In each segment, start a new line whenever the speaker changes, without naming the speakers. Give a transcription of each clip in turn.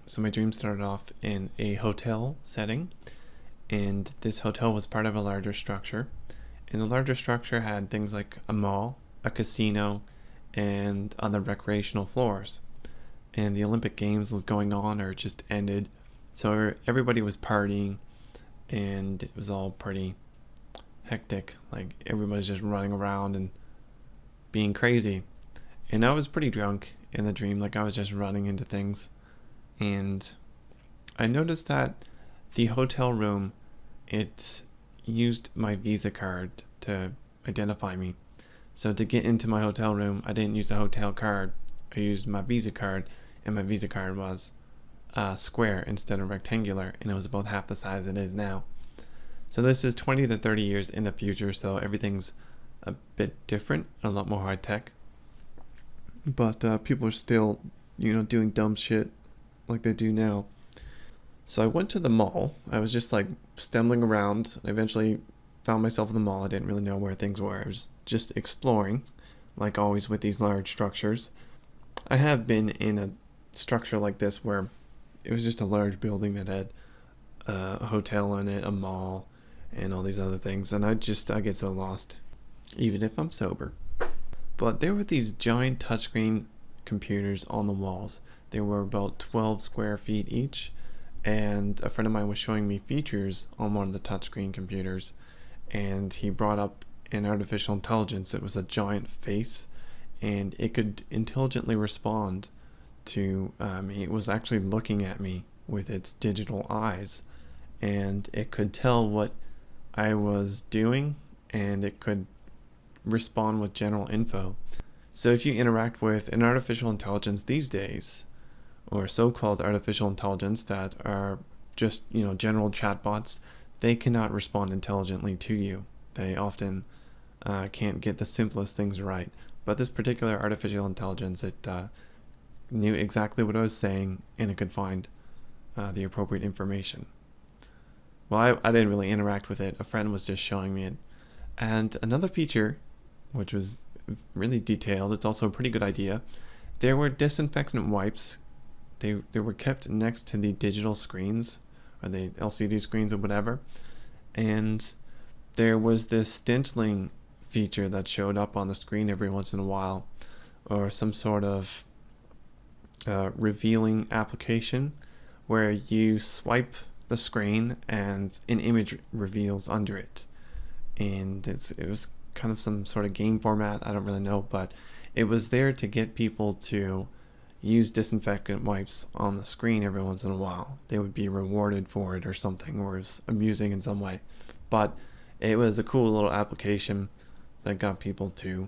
So my dream started off in a hotel setting, and this hotel was part of a larger structure. And the larger structure had things like a mall, a casino, and other recreational floors. And the Olympic Games was going on or just ended, so everybody was partying, and it was all pretty hectic. Like everybody's just running around and being crazy. And I was pretty drunk in the dream, like I was just running into things. And I noticed that the hotel room, it used my Visa card to identify me. So to get into my hotel room, I didn't use a hotel card. I used my Visa card, and my Visa card was square instead of rectangular, and it was about half the size it is now. So this is 20 to 30 years in the future, so everything's a bit different, a lot more high tech. But people are still, doing dumb shit like they do now. So I went to the mall. I was just like stumbling around. I eventually found myself in the mall. I didn't really know where things were. I was just exploring, like always with these large structures. I have been in a structure like this where it was just a large building that had a hotel in it, a mall, and all these other things. And I get so lost, even if I'm sober. But there were these giant touchscreen computers on the walls. They were about 12 square feet each, and a friend of mine was showing me features on one of the touchscreen computers, and he brought up an artificial intelligence. It was a giant face, and it could intelligently respond to me. It was actually looking at me with its digital eyes, and it could tell what I was doing, and it could respond with general info. So if you interact with an artificial intelligence these days, or so-called artificial intelligence that are just, general chatbots, they cannot respond intelligently to you. They often can't get the simplest things right. But this particular artificial intelligence, it knew exactly what I was saying, and it could find the appropriate information. Well, I didn't really interact with it. A friend was just showing me it. And another feature, which was really detailed, it's also a pretty good idea, there were disinfectant wipes. They were kept next to the digital screens, or the LCD screens or whatever. And there was this stenciling feature that showed up on the screen every once in a while, or some sort of revealing application where you swipe the screen and an image reveals under it. And it was kind of some sort of game format, I don't really know, but it was there to get people to use disinfectant wipes on the screen every once in a while. They would be rewarded for it or something, or it was amusing in some way. But it was a cool little application that got people to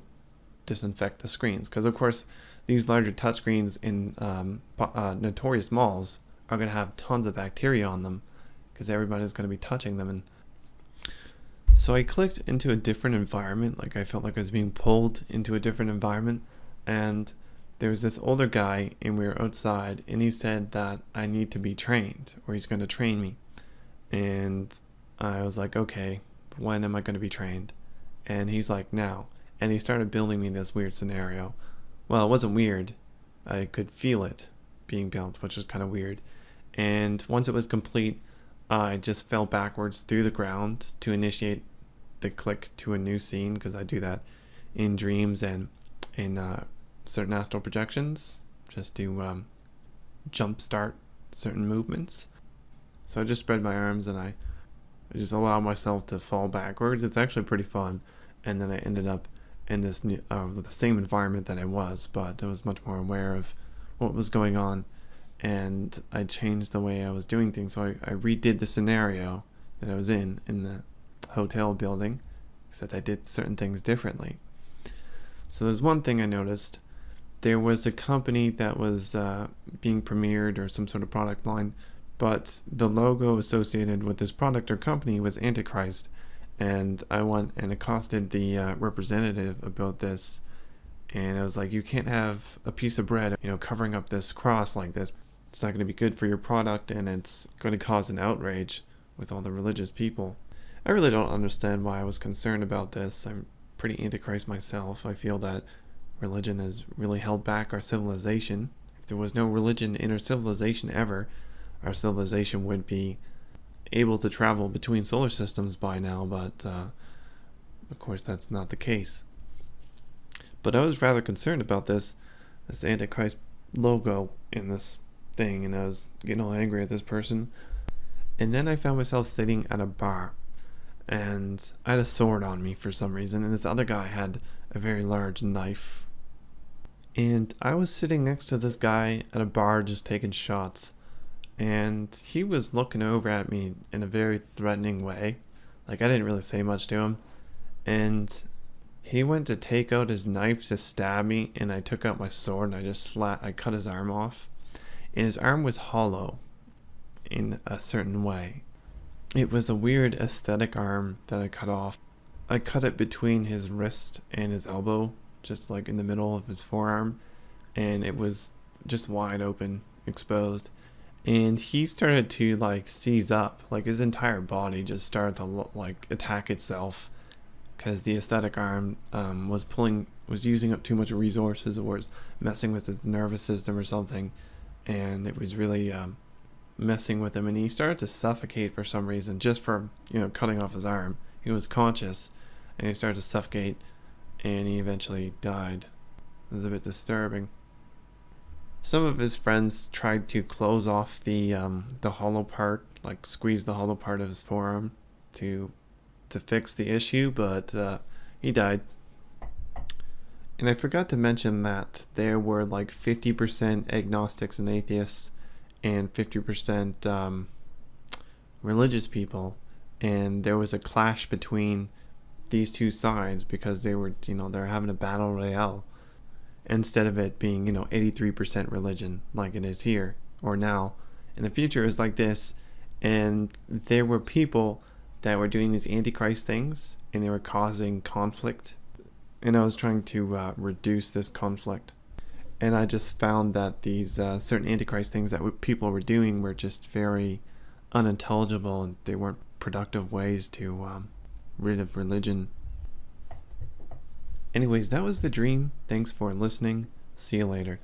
disinfect the screens. Because, of course, these larger touchscreens in notorious malls are going to have tons of bacteria on them, because everybody's going to be touching them. And so I clicked into a different environment, like I felt like I was being pulled into a different environment, and there was this older guy, and we were outside, and he said that I need to be trained, or he's going to train me. And I was like, okay, when am I going to be trained? And he's like, now. And he started building me this weird scenario. Well, it wasn't weird. I could feel it being built, which was kind of weird. And once it was complete, I just fell backwards through the ground to initiate the click to a new scene, because I do that in dreams and in certain astral projections, just to jumpstart certain movements. So I just spread my arms and I just allow myself to fall backwards. It's actually pretty fun. And then I ended up in this new, the same environment that I was, but I was much more aware of what was going on, and I changed the way I was doing things. So I redid the scenario that I was in the hotel building, except I did certain things differently. So there's one thing I noticed. There was a company that was being premiered, or some sort of product line, but the logo associated with this product or company was Antichrist. And I went and accosted the representative about this, and I was like, you can't have a piece of bread, covering up this cross like this. It's not going to be good for your product, and it's going to cause an outrage with all the religious people. I really don't understand why I was concerned about this. I'm pretty antichrist myself. I feel that religion has really held back our civilization. there was no religion in our civilization ever, our civilization would be able to travel between solar systems by now, but of course that's not the case. But I was rather concerned about this Antichrist logo in this thing, and I was getting all angry at this person. And then I found myself sitting at a bar, and I had a sword on me for some reason, and this other guy had a very large knife. And I was sitting next to this guy at a bar just taking shots, and he was looking over at me in a very threatening way. Like, I didn't really say much to him, and he went to take out his knife to stab me, and I took out my sword and I cut his arm off, and his arm was hollow in a certain way. It was a weird aesthetic arm that I cut off. I cut it between his wrist and his elbow, just like in the middle of his forearm, and it was just wide open, exposed. And he started to like seize up, like his entire body just started to like attack itself, because the aesthetic arm was using up too much resources, or was messing with his nervous system or something, and it was really messing with him, and he started to suffocate for some reason, just for cutting off his arm. He was conscious, and he started to suffocate, and he eventually died. It was a bit disturbing. Some of his friends tried to close off the hollow part, like squeeze the hollow part of his forearm to fix the issue, but he died. And I forgot to mention that there were like 50% agnostics and atheists, and 50% religious people, and there was a clash between these two sides because they're having a battle royale, instead of it being 83% religion like it is here or now. In the future is like this, and there were people that were doing these antichrist things, and they were causing conflict, and I was trying to reduce this conflict. And I just found that these certain antichrist things that people were doing were just very unintelligible, and they weren't productive ways to rid of religion. Anyways, that was the dream. Thanks for listening. See you later.